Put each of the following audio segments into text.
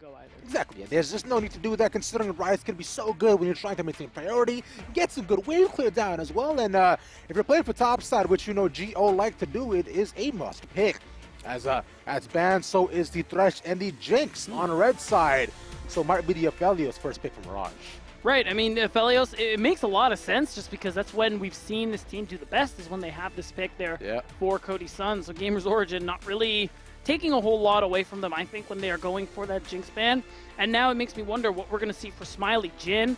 go either. Exactly. Yeah. There's just no need to do that, considering Riot's can be so good when you're trying to maintain priority, get some good wave clear down as well. And if you're playing for top side, which you know GO like to do, it is a must pick. As banned, so is the Thresh and the Jinx on red side. So might be the Aphelios first pick from Mirage. Right, I mean, Aphelios, it makes a lot of sense just because that's when we've seen this team do the best, is when they have this pick there for Cody Sun. So GamersOrigin not really taking a whole lot away from them, I think, when they are going for that Jinx ban. And now it makes me wonder what we're going to see for Smiley Jin.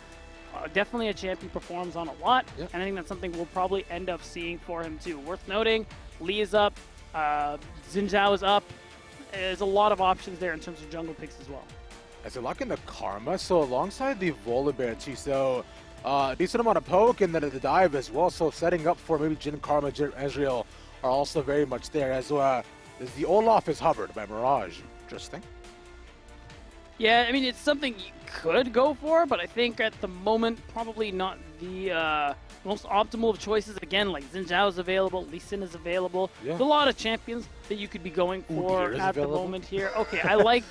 Definitely a champ he performs on a lot, and I think that's something we'll probably end up seeing for him too. Worth noting, Lee is up, Xin Zhao is up. There's a lot of options there in terms of jungle picks as well. As they lock in the Karma, so alongside the Volibear too, so decent amount of poke and then the dive as well, so setting up for maybe Jin, Karma, Ezreal are also very much there, as the Olaf is hovered by Mirage. Interesting. Yeah, I mean, it's something you could go for, but I think at the moment, probably not the most optimal of choices. Again, like Xin Zhao is available, Lee Sin is available. There's a lot of champions that you could be going for at the moment here. Okay, I like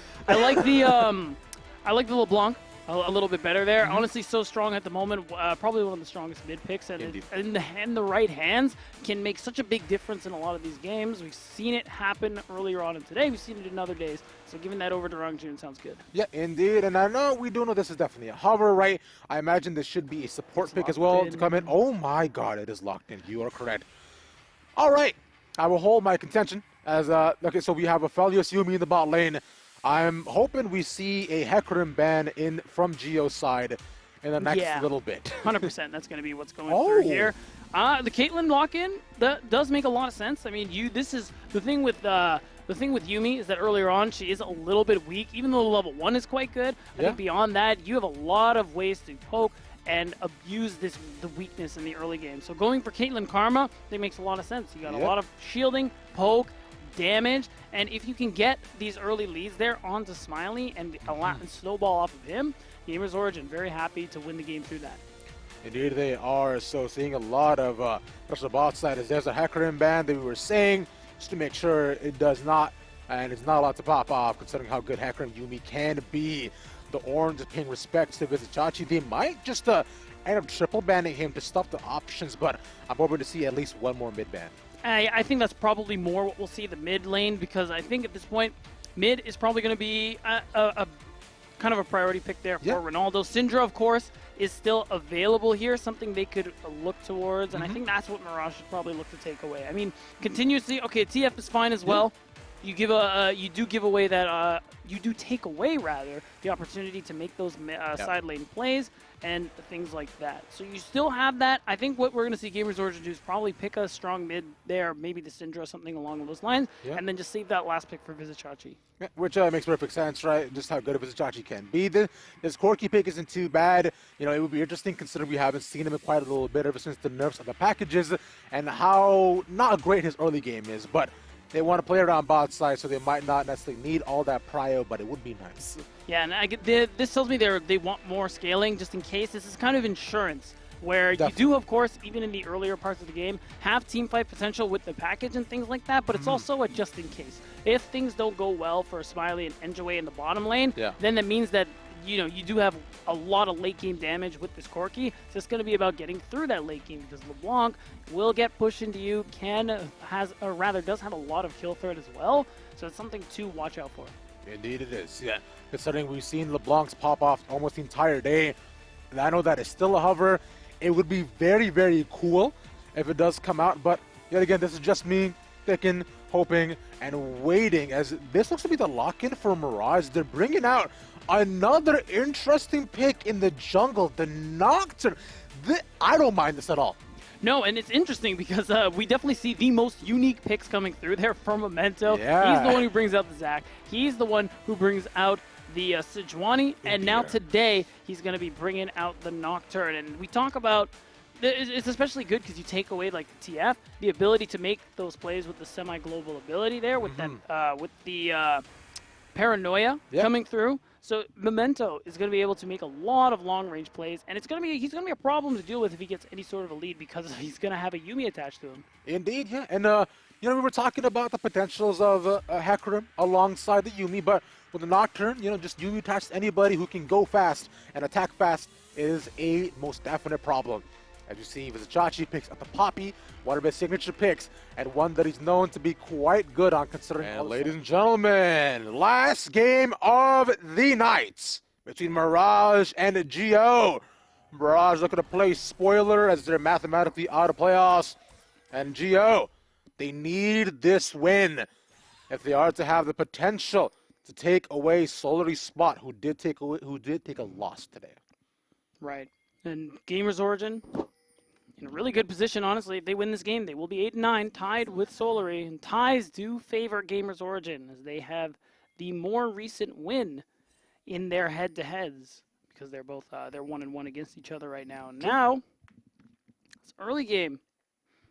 the LeBlanc a little bit better there. Honestly, so strong at the moment. Probably one of the strongest mid picks, and in the right hands can make such a big difference in a lot of these games. We've seen it happen earlier on in today. We've seen it in other days. So giving that over to Rangjun sounds good. Yeah, indeed. And I know we do know this is definitely a hover, right? I imagine this should be a support pick as well to come in. Oh my God, it is locked in. You are correct. All right, I will hold my contention as okay. So we have Aphelios Yuumi in the bot lane. I'm hoping we see a Hecarim ban in from Geo's side in the next little bit. 100%. That's going to be what's going through here. The Caitlyn lock-in, that does make a lot of sense. I mean, this is the thing with Yuumi is that earlier on she is a little bit weak, even though level 1 is quite good. I think beyond that, you have a lot of ways to poke and abuse the weakness in the early game. So going for Caitlyn Karma, that makes a lot of sense. You got a lot of shielding, poke, damage, and if you can get these early leads there onto Smiley and snowball off of him, GamersOrigin very happy to win the game through that. Indeed they are. So seeing a lot of pressure bot side as there's a Hecarim ban that we were saying, just to make sure it does not, and it's not allowed to pop off considering how good Hecarim Yuumi can be. The Orange is paying respects to Vizichachi. They might just end up triple banning him to stuff the options, but I'm hoping to see at least one more mid ban. I think that's probably more what we'll see the mid lane, because I think at this point, mid is probably going to be a kind of a priority pick there for Ronaldo. Syndra, of course, is still available here, something they could look towards, and I think that's what Mirage should probably look to take away. I mean, continuously, okay, TF is fine as well. You give you do give away that you do take away rather the opportunity to make those side lane plays and things like that. So you still have that. I think what we're going to see GamersOrigin do is probably pick a strong mid there, maybe the Syndra or something along those lines, and then just save that last pick for Vizichachi. Yeah, which makes perfect sense, right? Just how good Vizichachi can be. This Corki pick isn't too bad. You know, it would be interesting considering we haven't seen him in quite a little bit ever since the nerfs of the packages and how not great his early game is, but they want to play around bot side, so they might not necessarily need all that prio, but it would be nice. Yeah, and this tells me they want more scaling just in case. This is kind of insurance, where you do, of course, even in the earlier parts of the game, have team fight potential with the package and things like that, but it's also a just in case. If things don't go well for Smiley and Enjoy in the bottom lane, then that means that you do have a lot of late game damage with this Corki. So it's going to be about getting through that late game, because LeBlanc will get pushed into you, does have a lot of kill threat as well. So it's something to watch out for. Indeed it is, yeah. Considering we've seen LeBlanc's pop off almost the entire day, and I know that it's still a hover. It would be very, very cool if it does come out, but yet again, this is just me thinking, hoping, and waiting, as this looks to be the lock-in for Mirage. They're bringing out another interesting pick in the jungle, the Nocturne. I don't mind this at all. No, and it's interesting because we definitely see the most unique picks coming through there from Memento. Yeah. He's the one who brings out the Zac. He's the one who brings out the Sejuani. And now today, he's going to be bringing out the Nocturne. And we talk about, it's especially good because you take away like the TF, the ability to make those plays with the semi-global ability there, with that, with the Paranoia coming through. So Memento is going to be able to make a lot of long-range plays, and he's going to be a problem to deal with if he gets any sort of a lead, because he's going to have a Yuumi attached to him. Indeed, yeah. And we were talking about the potentials of Hecarim alongside the Yuumi, but with the Nocturne, just Yumi attached to anybody who can go fast and attack fast is a most definite problem. As you see, Vizichachi picks up the Poppy, one of his signature picks, and one that he's known to be quite good on considering. And ladies and gentlemen, last game of the night between Mirage and Geo. Mirage looking to play spoiler as they're mathematically out of playoffs. And Geo, they need this win if they are to have the potential to take away Solari's spot, who did take a loss today. Right. And GamersOrigin in a really good position, honestly. If they win this game, they will be 8-9, tied with Solary. And ties do favor GamersOrigin as they have the more recent win in their head-to-heads because they're both they're 1-1 against each other right now. Now, it's early game.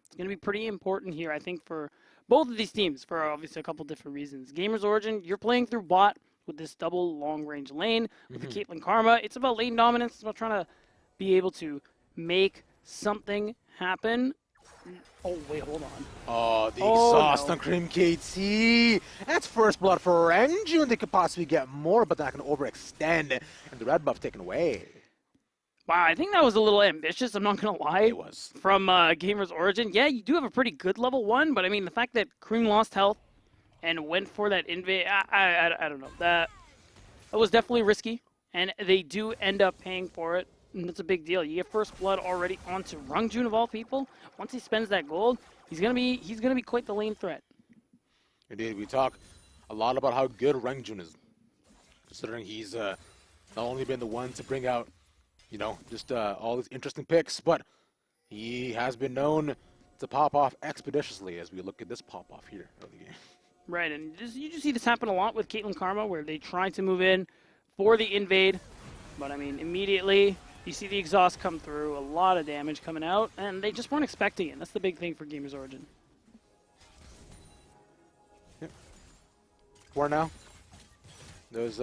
It's going to be pretty important here, I think, for both of these teams for obviously a couple different reasons. GamersOrigin, you're playing through bot with this double long-range lane with the Caitlyn Karma. It's about lane dominance. It's about trying to be able to make something happen. Oh, wait, hold on. Oh, the exhaust on Cream KT. That's first blood for Renju. They could possibly get more, but they're not going to overextend. And the red buff taken away. Wow, I think that was a little ambitious. I'm not going to lie. It was. From GamersOrigin. Yeah, you do have a pretty good level 1, but I mean, the fact that Cream lost health and went for that invade, I don't know. That was definitely risky, and they do end up paying for it. And that's a big deal. You get first blood already onto Renju of all people. Once he spends that gold, he's gonna be quite the lane threat. Indeed, we talk a lot about how good Renju is, considering he's not only been the one to bring out, just all these interesting picks, but he has been known to pop off expeditiously. As we look at this pop off here early game. Right, and you just see this happen a lot with Caitlyn Karma, where they try to move in for the invade, but I mean immediately. You see the exhaust come through, a lot of damage coming out, and they just weren't expecting it. That's the big thing for GamersOrigin. Yep. For now, there's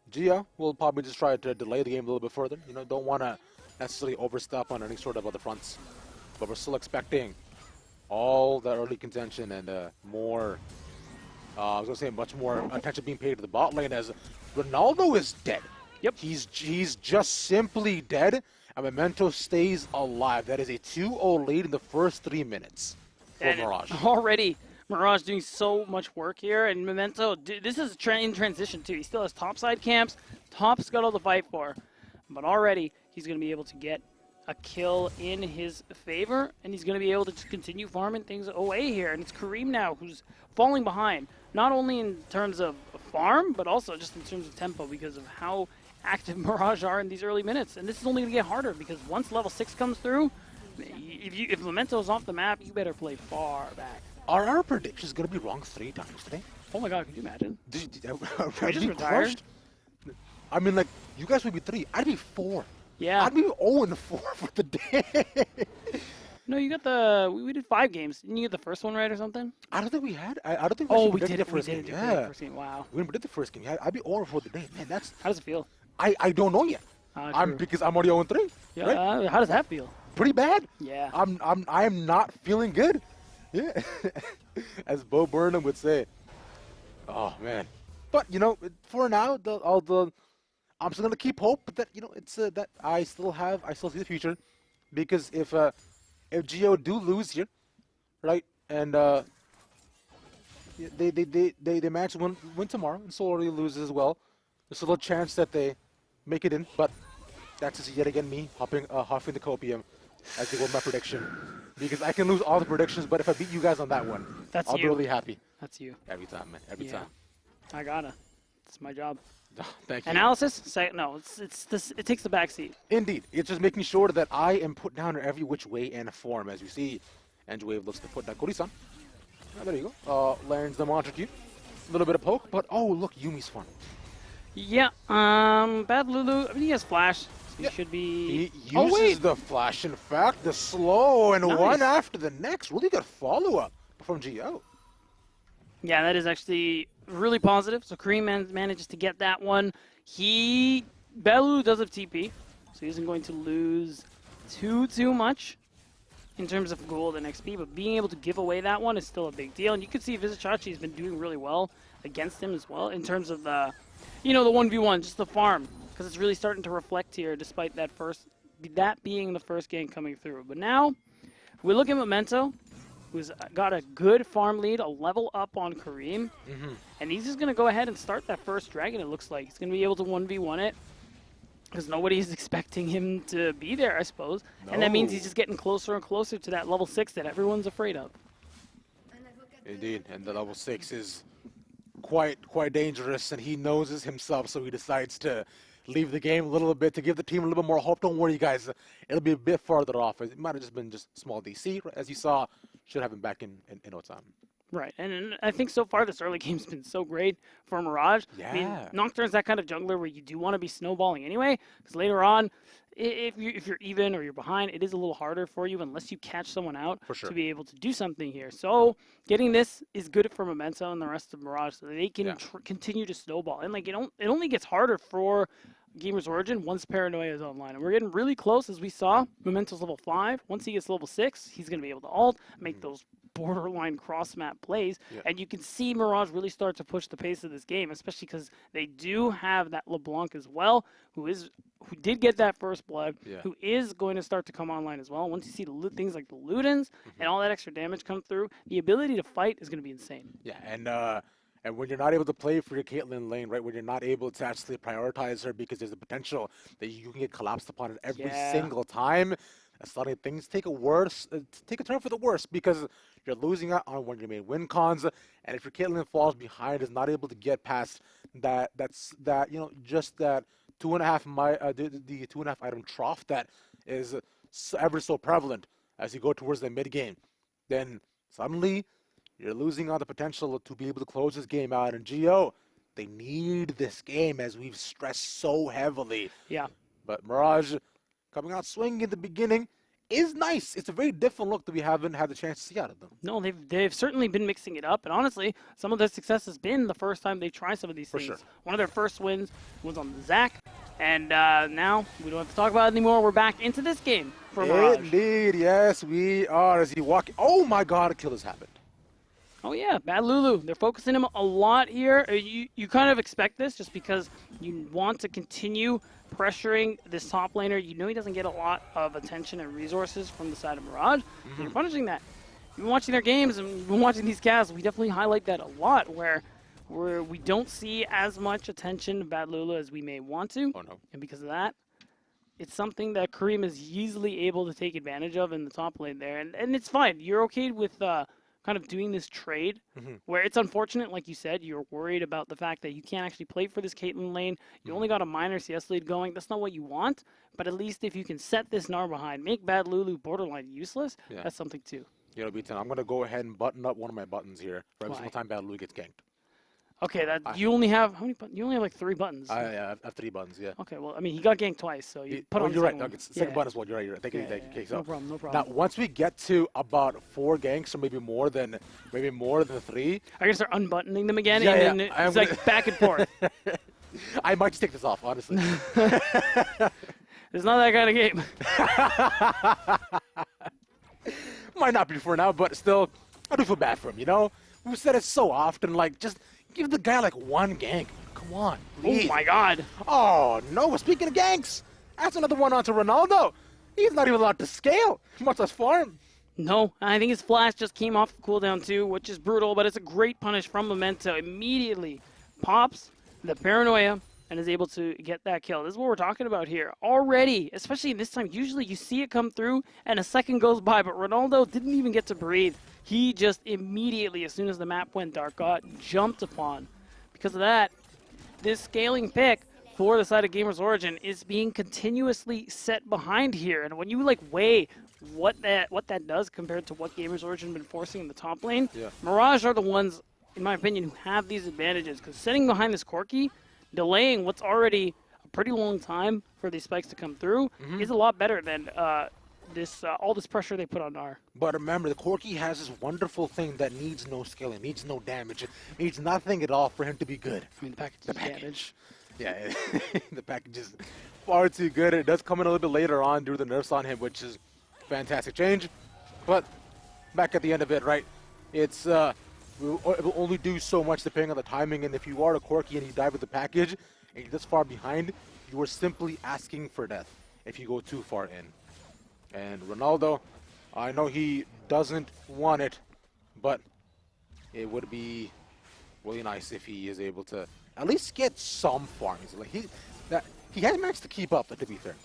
Geo will probably just try to delay the game a little bit further. Don't want to necessarily overstep on any sort of other fronts, but we're still expecting all that early contention and more. I was gonna say much more attention being paid to the bot lane as Ronaldo is dead. Yep. He's just simply dead, and Memento stays alive. That is a 2-0 lead in the first 3 minutes for Mirage. Already, Mirage doing so much work here, and Memento, this is in transition too. He still has topside camps, top scuttle to fight for, but already he's going to be able to get a kill in his favor, and he's going to be able to just continue farming things away here. And it's Kareem now who's falling behind, not only in terms of farm, but also just in terms of tempo because of how active Mirage are in these early minutes. And this is only going to get harder because once level 6 comes through, if Memento's off the map, you better play far back. Are our predictions going to be wrong 3 times today? Oh my god, could you imagine? I just retired? I mean, like, you guys would be 3. I'd be 4. Yeah. I'd be 0-4 for the day. No, you got we did 5 games. Didn't you get the first one right or something? I don't think we had. I don't think we did the first game. Yeah. Wow. We did the first game. I'd be 0-4 for the day. Man, that's... How does it feel? I don't know yet. Because I'm already 0-3. Yeah. Right? How does that feel? Pretty bad. Yeah. I'm not feeling good. Yeah. As Bo Burnham would say. Oh man. But for now, I'm still gonna keep hope that it's that I still see the future, because if Geo do lose here, right, and they manage to win tomorrow, and Solary loses as well, there's still a chance that they make it in. But that's just yet again me huffing the copium as they go with my prediction, because I can lose all the predictions, but if I beat you guys on that one, I'll be really happy. That's you. Every time, man. Every time. I gotta. It's my job. Thank you. Analysis? No, it takes the back seat. Indeed. It's just making sure that I am put down in every which way and form. As you see, Wave looks to put down Kori-san. Oh, there you go. Lands the Monster Q. A little bit of poke, but oh, look, Yumi's fun. Yeah, Bad Lulu, I mean, he has flash, so he should be... He uses the flash, in fact, the slow, and one after the next. Really good follow-up from Geo. Yeah, that is actually really positive. So Kareem manages to get that one. Bad Lulu does have TP, so he isn't going to lose too much in terms of gold and XP, but being able to give away that one is still a big deal. And you can see Vizichachi has been doing really well against him as well in terms of the, the 1v1, just the farm, because it's really starting to reflect here despite that being the first game coming through. But now we look at Memento, who's got a good farm lead, a level up on Kareem, and he's just going to go ahead and start that first dragon, it looks like. He's going to be able to 1v1 it, because nobody's expecting him to be there, I suppose. No. And that means he's just getting closer and closer to that level 6 that everyone's afraid of. Indeed, and the level 6 is quite dangerous, and he knows this himself, so he decides to leave the game a little bit to give the team a little bit more hope. Don't worry, guys. It'll be a bit farther off. It might have just been small DC, as you saw. Should have him back in no time. Right, and I think so far this early game's been so great for Mirage. Yeah. I mean, Nocturne's that kind of jungler where you do want to be snowballing anyway, because later on, if you're even or you're behind, it is a little harder for you unless you catch someone out to be able to do something here. So getting this is good for Memento and the rest of Mirage, so that they can continue to snowball. And like it only gets harder for GamersOrigin once Paranoia is online, and we're getting really close. As we saw, Memento's level 5. Once he gets level 6, he's going to be able to ult, make those borderline cross-map plays, and you can see Mirage really start to push the pace of this game, especially because they do have that LeBlanc as well, who did get that first blood, who is going to start to come online as well. Once you see things like the Ludens and all that extra damage come through, the ability to fight is going to be insane. Yeah, and when you're not able to play for your Caitlyn lane, right, when you're not able to actually prioritize her because there's a potential that you can get collapsed upon it every single time, suddenly things take a turn for the worse, because you're losing out on one of your main win cons, and if your Caitlyn falls behind, is not able to get past just that 2.5 the 2.5 item trough that is ever so prevalent as you go towards the mid game, then suddenly you're losing on the potential to be able to close this game out. And Geo, they need this game, as we've stressed so heavily. Yeah. But Mirage coming out swinging in the beginning is nice. It's a very different look that we haven't had the chance to see out of them. No, they've certainly been mixing it up, and honestly, some of their success has been the first time they try some of these things. Sure. One of their first wins was on the Zac, and now we don't have to talk about it anymore. We're back into this game for Mirage. Indeed, yes, we are. As he walks, oh my God, a kill has happened. Oh yeah, Bad Lulu. They're focusing him a lot here. You kind of expect this just because you want to continue pressuring this top laner. You know he doesn't get a lot of attention and resources from the side of Mirage. So you're punishing that. You've been watching their games and you've been watching these casts. We definitely highlight that a lot, where we don't see as much attention to Bad Lulu as we may want to. Oh no. And because of that, it's something that Kareem is easily able to take advantage of in the top lane there. And it's fine. You're okay with kind of doing this trade, where it's unfortunate, like you said, you're worried about the fact that you can't actually play for this Caitlyn lane. You only got a minor CS lead going. That's not what you want, but at least if you can set this Gnar behind, make Bad Lulu borderline useless, that's something too. You know, B10, I'm going to go ahead and button up one of my buttons here for every single time Bad Lulu gets ganked. Okay, you only have, how many buttons? You only have like 3 buttons. I have 3 buttons, yeah. Okay, well, I mean, he got ganked twice, so you put on you're right. one. Okay, second button as well. You're right. Thank you. Okay, so no problem. now, once we get to about 4 ganks, or maybe more than 3, I guess they're unbuttoning them again, and then it's like back and forth. I might just take this off, honestly. It's not that kind of game. Might not be for now, but still, I do feel bad for him, you know? We've said it so often, like, just give the guy, like, 1 gank. Come on, please. Oh, my God. Oh, no, speaking of ganks, that's another one onto Ronaldo. He's not even allowed to scale, much less farm. No, I think his flash just came off the cooldown, too, which is brutal, but it's a great punish from Memento. Immediately pops the Paranoia and is able to get that kill. This is what we're talking about here. Already, especially this time, usually you see it come through and a second goes by, but Ronaldo didn't even get to breathe. He just immediately, as soon as the map went dark, got jumped upon. Because of that, this scaling pick for the side of GamersOrigin is being continuously set behind here. And when you like weigh what that does compared to what GamersOrigin have been forcing in the top lane, Mirage are the ones, in my opinion, who have these advantages. Because sitting behind this Corki, delaying what's already a pretty long time for these spikes to come through is a lot better than all this pressure they put on Gnar. But remember, the Corki has this wonderful thing that needs no scaling, needs no damage, needs nothing at all for him to be good. I mean, the package. Yeah, the package is far too good. It does come in a little bit later on due to the nerfs on him, which is fantastic change. But back at the end of it, right, it's it will only do so much depending on the timing. And if you are a Corki and you dive with the package and you're this far behind, you are simply asking for death if you go too far in. And Ronaldo, I know he doesn't want it, but it would be really nice if he is able to at least get some farms. Like he has managed to keep up, to be fair.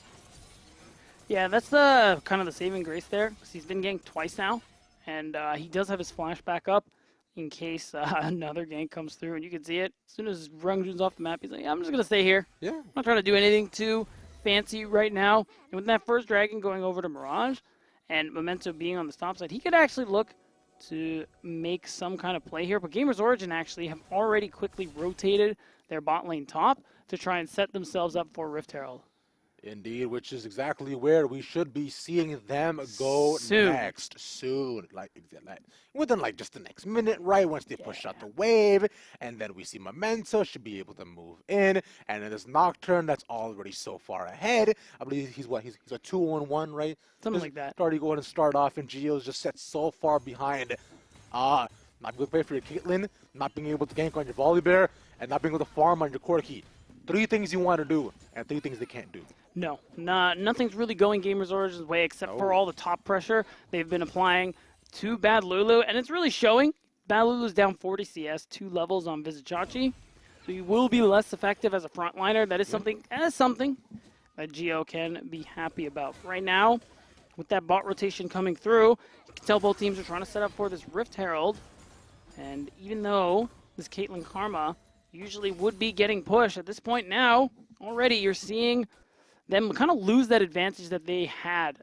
Yeah, that's the kind of the saving grace there, because he's been ganked twice now, and he does have his flash back up in case another gank comes through, and you can see it. As soon as Rungjun's off the map, he's like, yeah, I'm just going to stay here. Yeah. I'm not trying to do anything too fancy right now. And with that first dragon going over to Mirage and Memento being on the stop side, he could actually look to make some kind of play here. But GamersOrigin actually have already quickly rotated their bot lane top to try and set themselves up for Rift Herald. Indeed, which is exactly where we should be seeing them go next. Soon. Like within like just the next minute, right? Once they push out the wave, and then we see Memento should be able to move in, and then there's Nocturne that's already so far ahead. I believe he's a 2-on-1, right? Something like that. Already going to start off, and Gio's just set so far behind. Not good play for your Caitlyn, not being able to gank on your Volibear, and not being able to farm on your Corki. 3 things you want to do, and 3 things they can't do. No, nothing's really going GamersOrigin's way except for all the top pressure they've been applying to Bad Lulu, and it's really showing. Bad Lulu's down 40 CS, 2 levels on Vizicachi, so he will be less effective as a frontliner. That is something that Gio can be happy about. Right now, with that bot rotation coming through, you can tell both teams are trying to set up for this Rift Herald, and even though this Caitlyn Karma usually would be getting pushed, at this point now, already you're seeing them kind of lose that advantage that they had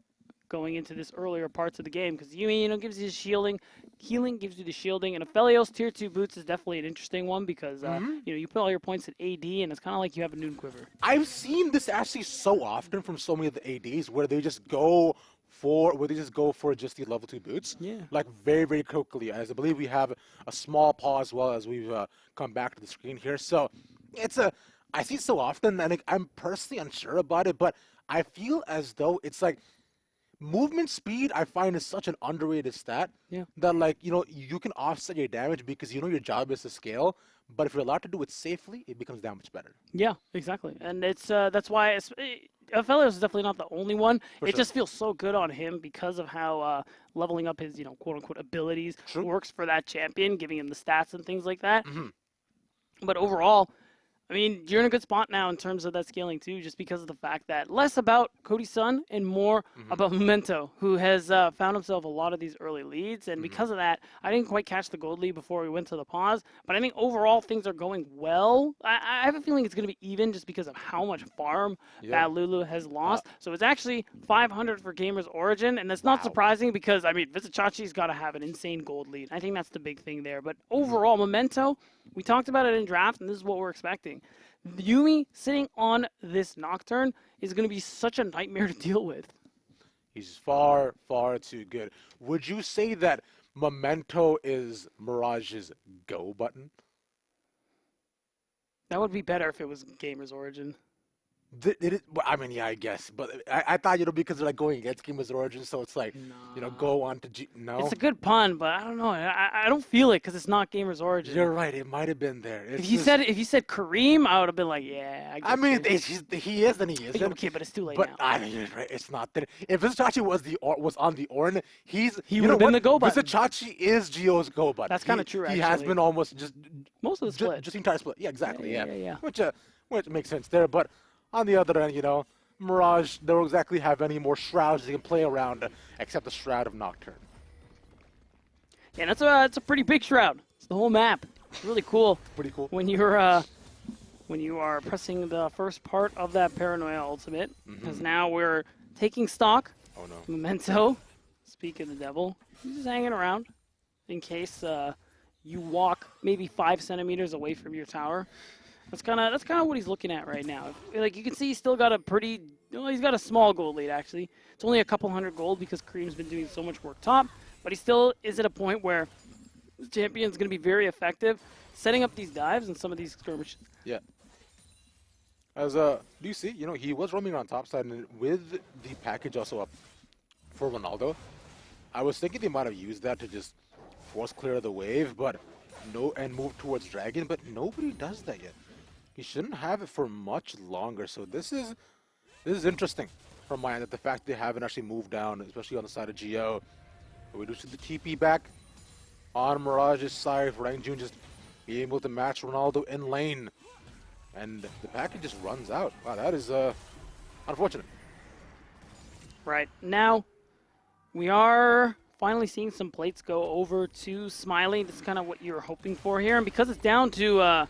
going into this earlier parts of the game, because Yumi, gives you the shielding, healing gives you the shielding, and Aphelios tier 2 boots is definitely an interesting one because you put all your points at AD, and it's kind of like you have a Noon Quiver. I've seen this actually so often from so many of the ADs where they just go for just the level 2 boots. Yeah. Like very, very quickly. As I believe we have a small pause as well as we've come back to the screen here. So I see it so often, and I'm personally unsure about it, but I feel as though it's like movement speed I find is such an underrated stat that you can offset your damage because your job is to scale, but if you're allowed to do it safely, it becomes that much better. Yeah, exactly. And it's that's why Aphelios is definitely not the only one. Just feels so good on him because of how leveling up his, quote-unquote abilities works for that champion, giving him the stats and things like that. But overall, I mean, you're in a good spot now in terms of that scaling too, just because of the fact that less about Cody Sun and more about Memento, who has found himself a lot of these early leads. And because of that, I didn't quite catch the gold lead before we went to the pause. But I think overall things are going well. I have a feeling it's going to be even just because of how much farm that Lulu has lost. So it's actually 500 for GamersOrigin, and that's not surprising because, I mean, Vizicachi's got to have an insane gold lead. I think that's the big thing there. But overall, Memento, we talked about it in draft, and this is what we're expecting. Yumi sitting on this Nocturne is going to be such a nightmare to deal with. He's far, far too good. Would you say that Memento is Mirage's go button? That would be better if it was GamersOrigin. I mean, yeah, I guess, but I thought because they're like going against GamersOrigin, so it's like go on to no. It's a good pun, but I don't know. I don't feel it because it's not GamersOrigin. You're right. It might have been there. If you said Kareem, I would have been like, yeah. I mean, he is and he isn't. Okay, but it's too late now. now. I mean, right. It's not that. If Vizicachi was on the Ornn, he would have been the go button. Vizicachi is Gio's go button. That's kind of true. Actually, he has been almost just most of the split. Just the entire split. Yeah, exactly. Yeah. Which makes sense there, but. On the other end, Mirage, they don't exactly have any more shrouds they can play around except the Shroud of Nocturne. Yeah, that's a pretty big shroud. It's the whole map. It's really cool. Pretty cool. When you are pressing the first part of that Paranoia ultimate, because now we're taking stock. Oh no. Memento, speak of the devil, he's just hanging around in case you walk maybe 5 centimeters away from your tower. That's kind of what he's looking at right now. Like you can see, he's still got he's got a small gold lead actually. It's only a couple hundred gold because Kareem's been doing so much work top, but he still is at a point where the champion's going to be very effective setting up these dives and some of these skirmishes. Yeah. As do you see? He was roaming around top side, and with the package also up for Ronaldo, I was thinking they might have used that to just force clear the wave, but and move towards Dragon, but nobody does that yet. He shouldn't have it for much longer. So this is interesting from my end, that the fact they haven't actually moved down, especially on the side of Geo. But we do see the TP back on Mirage's side. Rang Jun just being able to match Ronaldo in lane. And the package just runs out. Wow, that is unfortunate. Right. Now, we are finally seeing some plates go over to Smiley. That's kind of what you're hoping for here. And because it's down to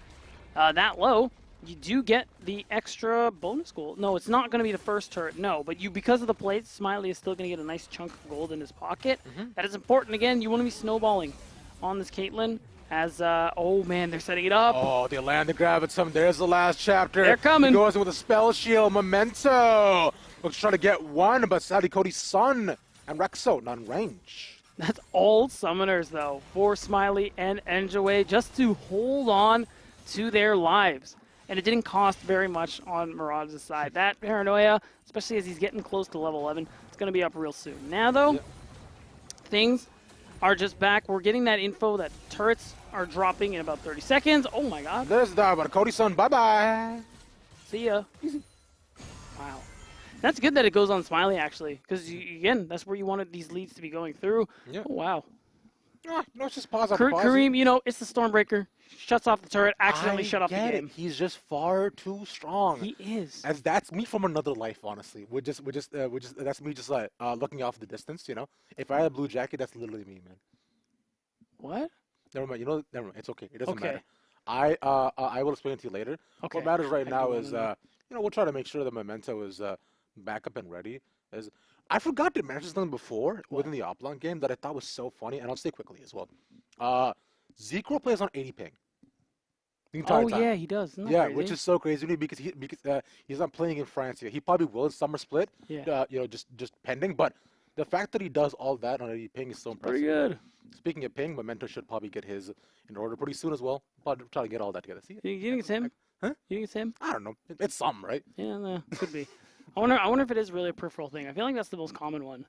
that low, you do get the extra bonus gold. No, it's not going to be the first turret, no. But because of the plates, Smiley is still going to get a nice chunk of gold in his pocket. That is important. Again, you want to be snowballing on this Caitlyn. As, oh man, they're setting it up. Oh, the Elyandra grab at some. There's the last chapter. They're coming. He goes in with a spell shield. Memento looks to try to get one, but sadly Cody's son and Rexo not in range. That's all summoners, though, for Smiley and Enjaway, just to hold on to their lives. And it didn't cost very much on Mirage's side. That paranoia, especially as he's getting close to level 11, it's going to be up real soon. Now, though, things are just back. We're getting that info that turrets are dropping in about 30 seconds. Oh, my God. There's that, but Cody's son, bye-bye. See ya. Easy. Wow. That's good that it goes on Smiley, actually, because, again, that's where you wanted these leads to be going through. Yeah. Oh, wow. No, it's just pause after pause. Kareem, you know, it's the Stormbreaker. Shuts off the turret, accidentally shut off the game. He's just far too strong. He is. As that's me from another life, honestly. That's me just like looking off the distance, you know. If I had a blue jacket, that's literally me, man. What? Never mind. You know, never mind. It's okay. It doesn't matter. I will explain it to you later. Okay. What matters right now is we'll try to make sure the Memento is back up and ready. I forgot to mention something before within the Oplon game that I thought was so funny, and I'll say quickly as well. Zekro plays on 80 ping. The entire time. Yeah, he does. Isn't that crazy? Which is so crazy to me because he's not playing in France yet. He probably will in Summer Split. Yeah. Just pending. But the fact that he does all that on 80 ping is so impressive. Pretty good. Speaking of ping, Memento should probably get his in order pretty soon as well. Probably try to get all that together. See? You think it's him? Huh? You think it's him? I don't know. It's some, right? Yeah, no, could be. I wonder if it is really a peripheral thing. I feel like that's the most common one.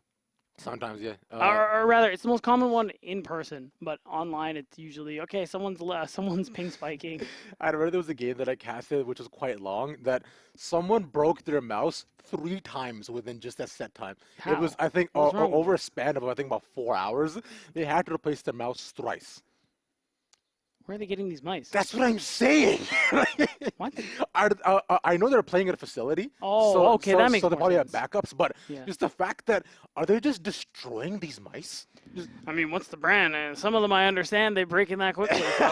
Sometimes, yeah. Or rather, it's the most common one in person, but online it's usually, okay, someone's ping spiking. I remember there was a game that I casted, which was quite long, that someone broke their mouse 3 times within just that set time. How? It was, I think, over a span of, I think, about 4 hours. They had to replace their mouse thrice. Where are they getting these mice? That's what I'm saying. What? I know they're playing at a facility. Oh, okay, that makes So they more probably sense. have backups, but Yeah. just the fact that, are they just destroying these mice? I mean, what's the brand? Some of them I understand they break in that quickly. So,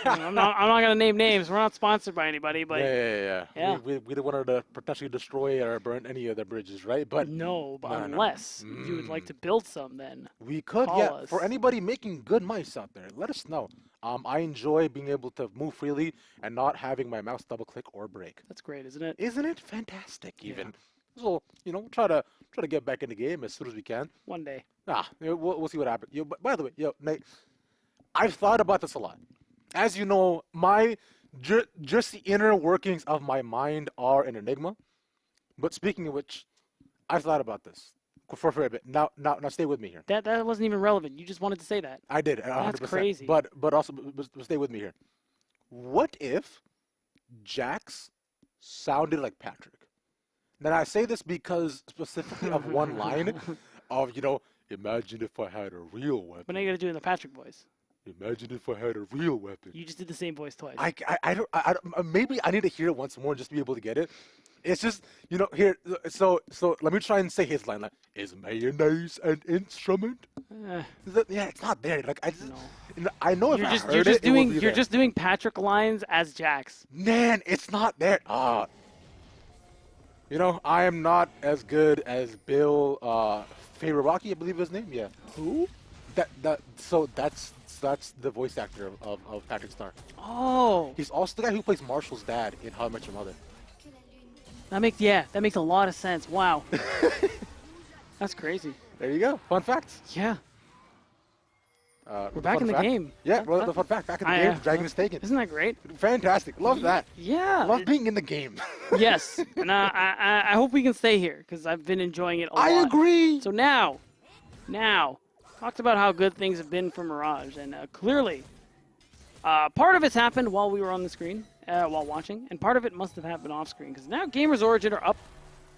I'm not going to name names. We're not sponsored by anybody, but yeah. We don't want to potentially destroy or burn any of the bridges, right? But no, unless you would like to build some, then we could. call us. For anybody making good mice out there, let us know. I enjoy being able to move freely and not having my mouse double click or break. That's great, isn't it? Isn't it fantastic? Even so, we'll try to get back in the game as soon as we can. One day. We'll see what happens. By the way, Nate, I've thought about this a lot. As you know, just the inner workings of my mind are an enigma. But speaking of which, I've thought about this for a bit. Now, stay with me here. That wasn't even relevant. You just wanted to say that. I did. 100%. That's crazy. But also, stay with me here. What if Jax sounded like Patrick? Now, I say this because specifically of one line of, imagine if I had a real weapon. But now you got to do it in the Patrick voice. Imagine if I had a real weapon. You just did the same voice twice. I don't, maybe I need to hear it once more just to be able to get it. It's just, here, so let me try and say his line. Like, is mayonnaise an instrument? It's not there. Like, I know if you're just doing Patrick lines as Jax. Man, it's not there. I am not as good as Bill Favoraki, I believe his name. Yeah. Who? So that's the voice actor of Patrick Star. Oh. He's also the guy who plays Marshall's dad in How I Met Your Mother. That makes a lot of sense. Wow. That's crazy. There you go. Fun facts. Yeah. We're back in the game. Yeah, the fun fact. Back in the game. Dragon is taken. Isn't that great? Fantastic. Love that. Yeah. Love being in the game. Yes. And I hope we can stay here because I've been enjoying it a lot. I agree. So now, talked about how good things have been for Mirage. And clearly, Part of it's happened while we were on the screen, while watching, and part of it must have happened off screen, because now GamersOrigin are up,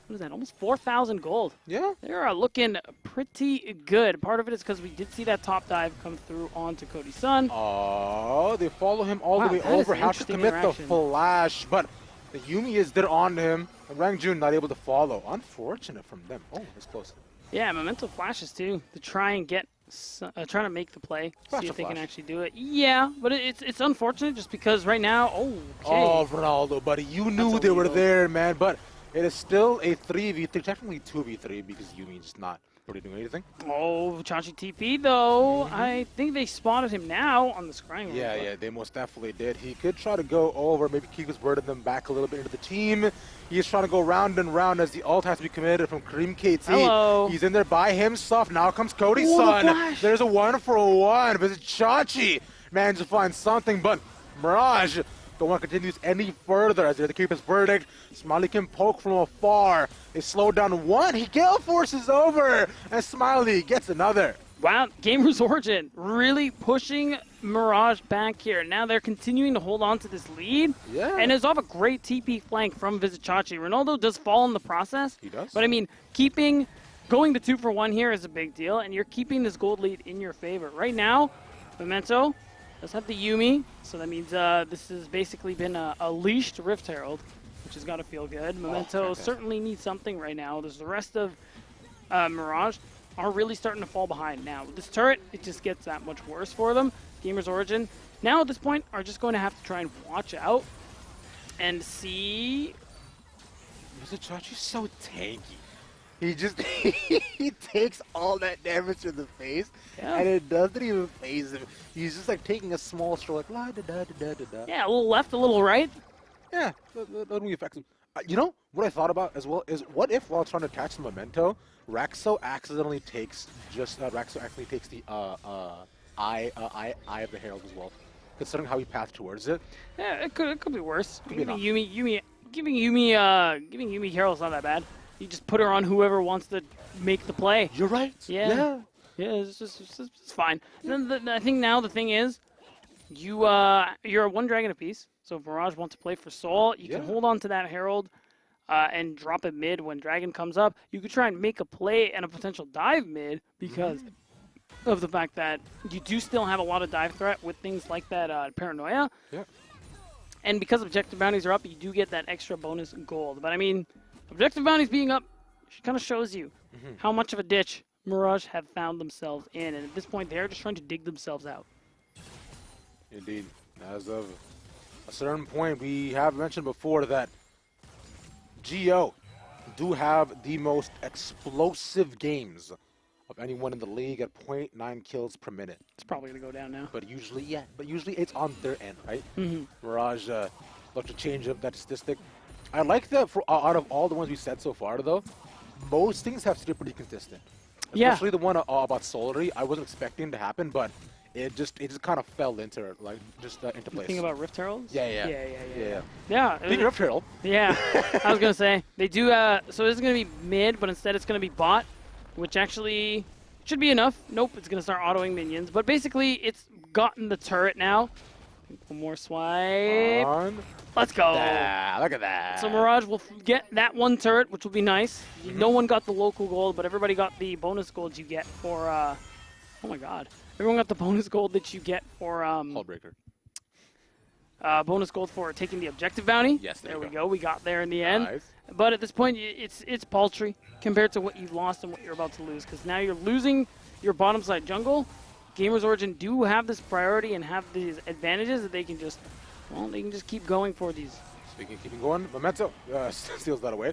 what is that, almost 4,000 gold. Yeah. They're looking pretty good. Part of it is because we did see that top dive come through onto Cody's son. Oh, they follow him all the way that is over. an Have to interesting commit the interaction. flash, but the Yumi is there on him, and Rangjun not able to follow. Unfortunate from them. Oh, it's close. Yeah, Memento flashes too to try and get, trying to make the play, Flash see to if they can flash. actually do it. Yeah, but it's unfortunate just because right now, Oh, Ronaldo, buddy, you knew they were illegal. there, man, but it is still a 3v3, technically 2v3 because Yumi's not really doing anything. Oh, Chachi TP though. I think they spotted him now on the scrying. Yeah, yeah, they most definitely did. He could try to go over, maybe keep his word of them back a little bit into the team. He's trying to go round and round as the ult has to be committed from Kareem KT. Hello. He's in there by himself. Now comes Cody's Oh, the son. flash. There's a 1-for-1. Visit Chachi. Managed to find something, but Mirage don't want to continue any further as they have to keep his verdict. Smiley can poke from afar. They slow down one. He gale forces over, and Smiley gets another. Wow, GamersOrigin really pushing Mirage back here. Now they're continuing to hold on to this lead. Yeah. And it's off a great TP flank from Vizicachi. Ronaldo does fall in the process. He does. But I mean, going to 2-for-1 here is a big deal, and you're keeping this gold lead in your favor. Right now, Memento does have the Yumi, so that means this has basically been a leashed Rift Herald, which has got to feel good. Memento certainly needs something right now. There's the rest of Mirage are really starting to fall behind now. With this turret, it just gets that much worse for them. GamersOrigin, now at this point, are just going to have to try and watch out and see. Vizicachi's so tanky. He just he takes all that damage to the face, and it doesn't even phase him. He's just like taking a small stroll, like la da da da da da da. Yeah, a little left, a little right. Yeah, that doesn't really affect him. You know what I thought about as well is what if while trying to attach the Memento, Raxo accidentally takes the eye of the Herald as well, considering how he passed towards it. Yeah, it could be worse. Could be enough. Giving Yumi Herald's not that bad. You just put her on whoever wants to make the play. You're right. Yeah, it's fine. And then I think now the thing is, you're one dragon apiece. So if Mirage wants to play for Soul, you can hold on to that Herald and drop it mid when Dragon comes up. You could try and make a play and a potential dive mid because of the fact that you do still have a lot of dive threat with things like that Paranoia. Yeah. And because objective bounties are up, you do get that extra bonus gold. But I mean, objective bounties being up kind of shows you how much of a ditch Mirage have found themselves in. And at this point, they're just trying to dig themselves out. Indeed. As of a certain point, we have mentioned before that GO do have the most explosive games of anyone in the league at 0.9 kills per minute. It's probably going to go down now. But usually it's on their end, right? Mirage look to change up that statistic. I like that out of all the ones we said so far, though, most things have stayed pretty consistent. Especially the one about Solary, I wasn't expecting to happen, but it just kind of fell into into place. Think about Rift Heralds? Yeah. Big Rift Herald. Yeah, I was going to say. They do, so this is going to be mid, but instead it's going to be bot, which actually should be enough. Nope, it's going to start autoing minions. But basically, it's gotten the turret now. One more swipe. Let's go. Look at that. So Mirage will get that one turret, which will be nice. No one got the local gold, but everybody got the bonus gold you get for, oh my god. Everyone got the bonus gold that you get for, Hullbreaker. bonus gold for taking the objective bounty. Yes, there we go. We got there in the end. Nice. But at this point, it's paltry compared to what you've lost and what you're about to lose, because now you're losing your bottom side jungle. GamersOrigin do have this priority and have these advantages that they can just, well, they can just keep going for these. Speaking of keeping going, Memento steals that away.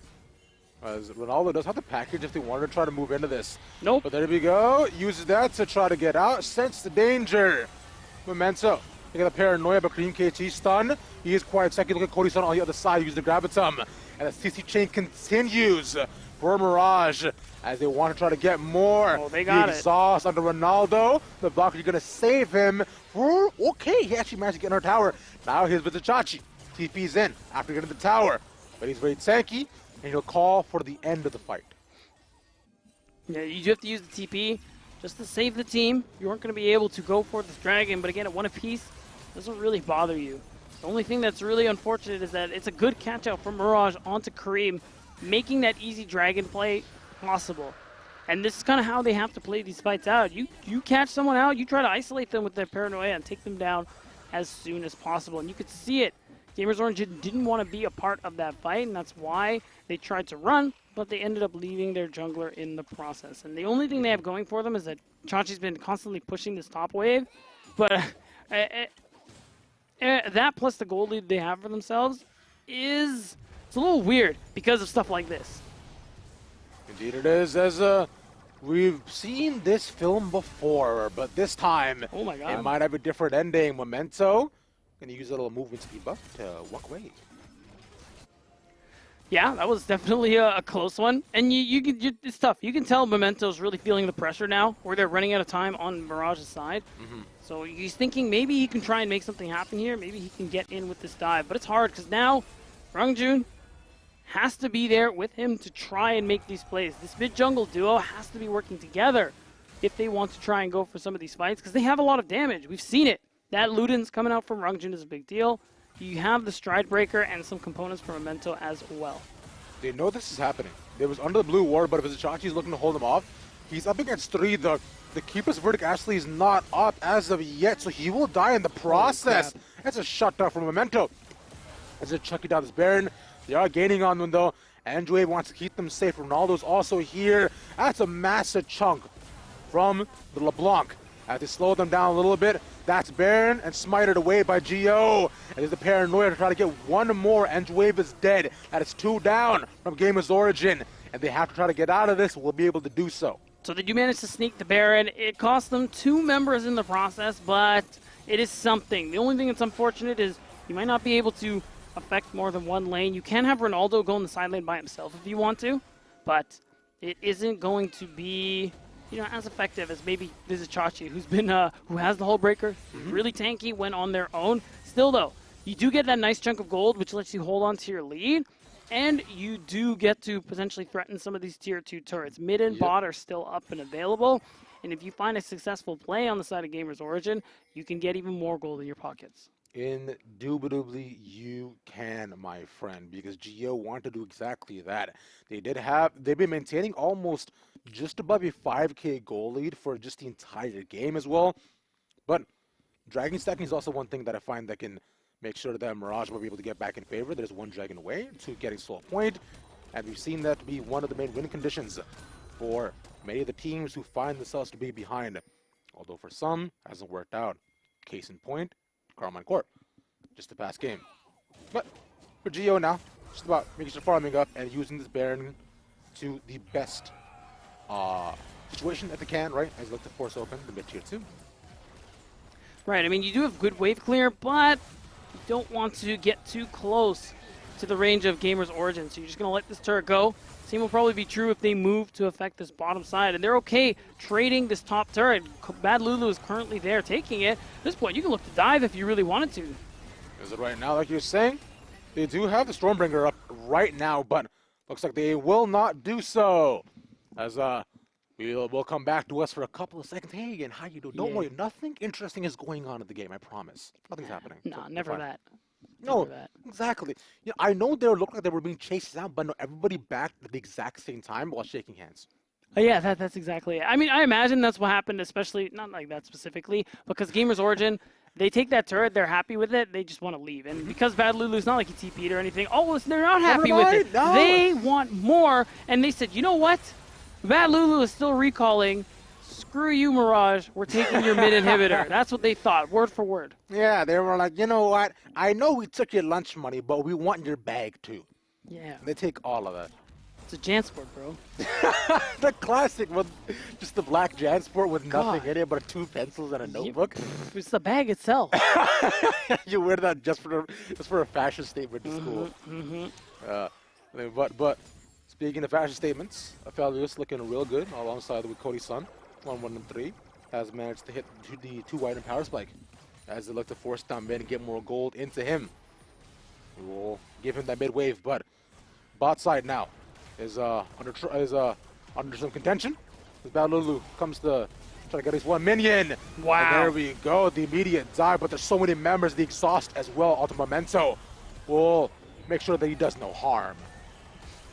As Ronaldo does have the package if they wanted to try to move into this. Nope. But there we go. Uses that to try to get out. Sense the danger. Memento. They got the paranoia, but Kareem KT stun. He is quite second. Look at Cody's stun on the other side. Use the Gravitum. And the CC chain continues for Mirage as they want to try to get more. Oh, they got the exhaust under Ronaldo. The blocker, you're going to save him. Okay, he actually managed to get in our tower. Now here's Vizicachi. TP's in after getting the tower. But he's very tanky. And he'll call for the end of the fight. Yeah, you do have to use the TP just to save the team. You aren't going to be able to go for this dragon, but again, at one apiece, doesn't really bother you. The only thing that's really unfortunate is that it's a good catch out from Mirage onto Kareem, making that easy dragon play possible. And this is kind of how they have to play these fights out. You catch someone out, you try to isolate them with their paranoia and take them down as soon as possible. And you could see it. GamersOrigin didn't want to be a part of that fight, and that's why they tried to run, but they ended up leaving their jungler in the process. And the only thing they have going for them is that Chachi's been constantly pushing this top wave, but that plus the gold lead they have for themselves it's a little weird because of stuff like this. Indeed it is, as we've seen this film before, but this time Oh my God. it might have a different ending. Memento gonna use a little movement speed buff to walk away. Yeah, that was definitely a close one. And it's tough. You can tell Memento's really feeling the pressure now, where they're running out of time on Mirage's side. So he's thinking maybe he can try and make something happen here. Maybe he can get in with this dive. But it's hard because now Rangjun has to be there with him to try and make these plays. This mid-jungle duo has to be working together if they want to try and go for some of these fights because they have a lot of damage. We've seen it. That Luden's coming out from Rangjun is a big deal. You have the Stride Breaker and some components from Memento as well. They know this is happening. It was under the blue ward, but if Chachi's looking to hold him off, he's up against 3. The Keeper's Verdict actually is not up as of yet, so he will die in the process. That's a shutdown from Memento. As they're chucking down this Baron, they are gaining on them though. Andrew wants to keep them safe. Ronaldo's also here. That's a massive chunk from the LeBlanc. As they slow them down a little bit, that's Baron and smited away by Geo. And there's the paranoia to try to get one more. Andrewave is dead. That is 2 down from GamersOrigin. And they have to try to get out of this. We'll be able to do so. So they do manage to sneak the Baron. It cost them 2 members in the process, but it is something. The only thing that's unfortunate is you might not be able to affect more than one lane. You can have Ronaldo go in the side lane by himself if you want to, but it isn't going to be as effective as maybe Chachi, who's been who has the hull breaker, really tanky when on their own. Still though, you do get that nice chunk of gold, which lets you hold on to your lead, and you do get to potentially threaten some of these tier 2 turrets. Mid and bot are still up and available, and if you find a successful play on the side of GamersOrigin, you can get even more gold in your pockets. Indubitably, you can, my friend, because Geo wanted to do exactly that. They've been maintaining almost just above a 5k goal lead for just the entire game as well. But dragon stacking is also one thing that I find that can make sure that Mirage will be able to get back in favor. There's 1 dragon away to getting solo point, and we've seen that to be one of the main win conditions for many of the teams who find themselves to be behind. Although for some, hasn't worked out. Case in point, Carmine Corp. Just a past game. But for Geo now, just about making sure farming up and using this Baron to the best situation that they can, right? As they look to force open the mid tier 2. Right, I mean, you do have good wave clear, but you don't want to get too close to the range of GamersOrigin, so you're just going to let this turret go. Same will probably be true if they move to affect this bottom side, and they're okay trading this top turret. Bad Lulu is currently there taking it. At this point, you can look to dive if you really wanted to. Is it right now, like you're saying? They do have the Stormbringer up right now, but looks like they will not do so. As we'll come back to us for a couple of seconds. Hey again, how you doing? Don't worry, nothing interesting is going on in the game, I promise. Nothing's happening. Nah, so never that. No, Never that. exactly. I know they looked like they were being chased out, but no, everybody backed at the exact same time while shaking hands. Yeah, that's exactly it. I mean, I imagine that's what happened, especially, not like that specifically, because GamersOrigin, they take that turret, they're happy with it, they just want to leave. And because Bad Lulu's not like he TP'd or anything, they're not happy with it. No. They want more, and they said, you know what? Bad Lulu is still recalling. Screw you, Mirage. We're taking your mid inhibitor. That's what they thought, word for word. Yeah, they were like, you know what? I know we took your lunch money, but we want your bag too. Yeah. They take all of that. It's a Jansport, bro. The classic with just the black Jansport with nothing in it but 2 pencils and a notebook. It's the bag itself. You wear that just for a fashion statement to school. But speaking of fashion statements, Aphelios looking real good alongside with Cody Sun. 1-1-3 has managed to hit the 2 item power spike as they look to force down mid and get more gold into him. We will give him that mid wave, but bot side now is under some contention. As Bad Lulu comes to Try to get his one minion. Wow. And there we go. The immediate dive, but there's so many members. The exhaust as well. Ultimate Memento will make sure that he does no harm.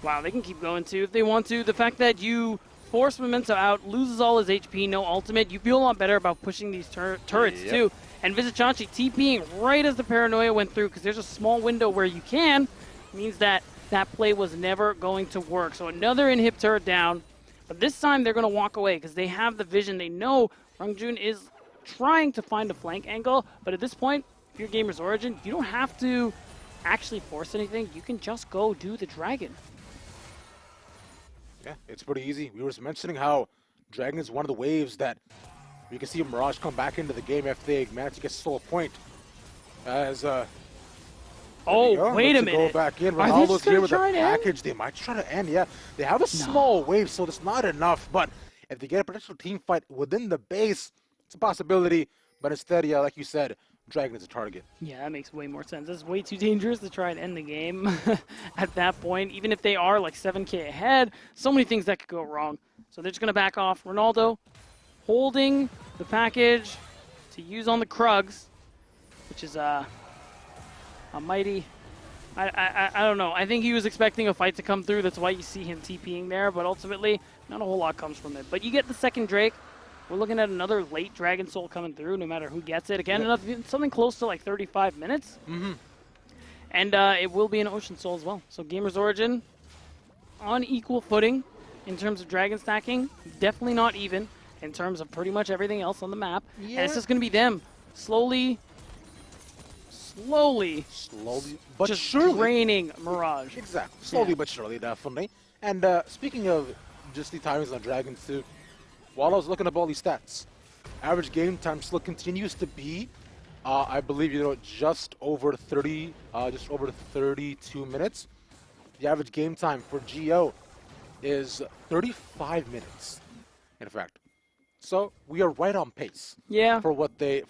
Wow, they can keep going too if they want to. The fact that you force Memento out, loses all his HP, no ultimate, you feel a lot better about pushing these turrets too. And Visichanchi TPing right as the paranoia went through, because there's a small window where you can, means that that play was never going to work. So another inhib turret down, but this time they're going to walk away because they have the vision. They know Rangjun is trying to find a flank angle, but at this point, if you're GamersOrigin, you don't have to actually force anything. You can just go do the dragon. Yeah, it's pretty easy. We were mentioning how Dragon is one of the waves that you can see Mirage come back into the game after they manage to get stole a point. As oh, wait a minute. Go back in. Are they Ronaldo's just here gonna with a try to end? package. They might try to end. Yeah, they have a small wave, so that's not enough. But if they get a potential team fight within the base, it's a possibility. But instead, yeah, like you said, Dragon is a target. Yeah, that makes way more sense. That's way too dangerous to try and end the game at that point. Even if they are like 7K ahead, so many things that could go wrong. So they're just going to back off. Ronaldo holding the package to use on the Krugs, which is a mighty... I don't know. I think he was expecting a fight to come through. That's why you see him TPing there. But ultimately, not a whole lot comes from it. But you get the second Drake. We're looking at another late Dragon Soul coming through, no matter who gets it. Again, something close to like 35 minutes. And it will be an Ocean Soul as well. So GamersOrigin on equal footing in terms of Dragon stacking. Definitely not even in terms of pretty much everything else on the map. And it's just going to be them slowly, but just surely draining Mirage. Exactly. Slowly but surely, definitely. And speaking of just the timings on Dragons too, while I was looking up all these stats, average game time still continues to be, I believe, just over 32 minutes. The average game time for GO is 35 minutes, in fact. So we are right on pace. Yeah. For what they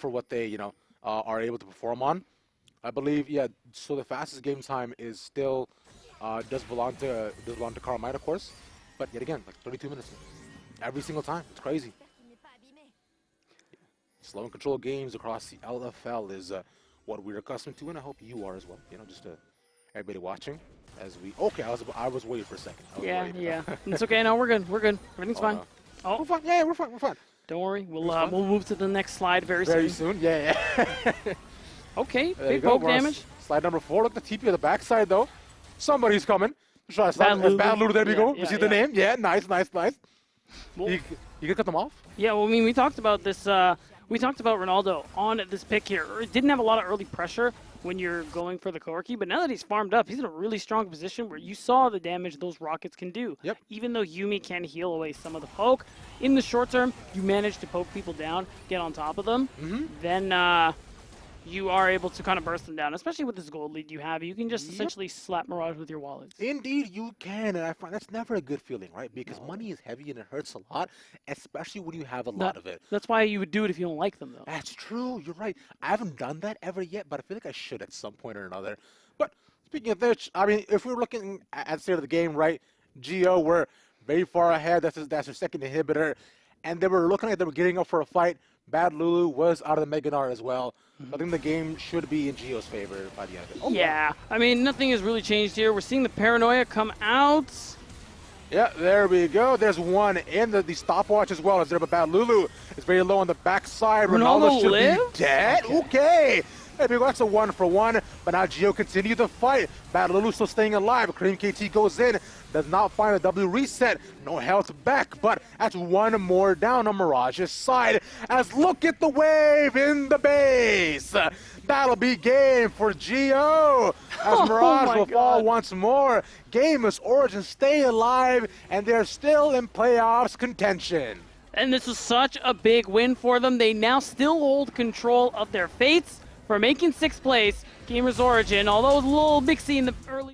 are able to perform on. I believe, yeah. So the fastest game time is still does belong to Carmine, of course, but yet again, like 32 minutes. Every single time. It's crazy. Slow and control games across the LFL is what we're accustomed to, and I hope you are as well. Just everybody watching as we... Okay, I was waiting for a second. Yeah. It's okay. No, we're good. Everything's fine. No. Oh, we're fine. Yeah, we're fine. Don't worry. We'll move to the next slide very soon. Yeah. Okay, big poke damage. Slide number 4. Look at the TP on the backside, though. Somebody's coming. Bad Lulu. There we go. You see the name? Yeah, nice. Well, you can cut them off? Yeah, well, I mean, we talked about this. We talked about Ronaldo on this pick here. It didn't have a lot of early pressure when you're going for the Corki, but now that he's farmed up, he's in a really strong position where you saw the damage those rockets can do. Yep. Even though Yuumi can heal away some of the poke, in the short term, you manage to poke people down, get on top of them, then you are able to kind of burst them down, especially with this gold lead you have. You can just essentially slap Mirage with your wallets. Indeed, you can, and I find that's never a good feeling, right? Because money is heavy and it hurts a lot, especially when you have a lot of it. That's why you would do it if you don't like them, though. That's true. You're right. I haven't done that ever yet, but I feel like I should at some point or another. But speaking of which, I mean, if we're looking at the state of the game, right, Geo were very far ahead. That's their second inhibitor, and they were looking like they were getting up for a fight. Bad Lulu was out of the Meganar as well. I think the game should be in Geo's favor by the end of it. Yeah, I mean, nothing has really changed here. We're seeing the paranoia come out. Yeah, there we go. There's one in the stopwatch as well as there, but Bad Lulu is very low on the backside. Ronaldo should be dead. Okay. There we go. That's a 1-for-1, but now Geo continues to fight. Bad Lulu still staying alive. Cream KT goes in, does not find a W reset. No health back, but that's one more down on Mirage's side. As look at the wave in the base. That'll be game for Geo. As Mirage will fall once more. GamersOrigin stay alive, and they're still in playoffs contention. And this is such a big win for them. They now still hold control of their fates for making 6th place. GamersOrigin, although it was a little mixy in the early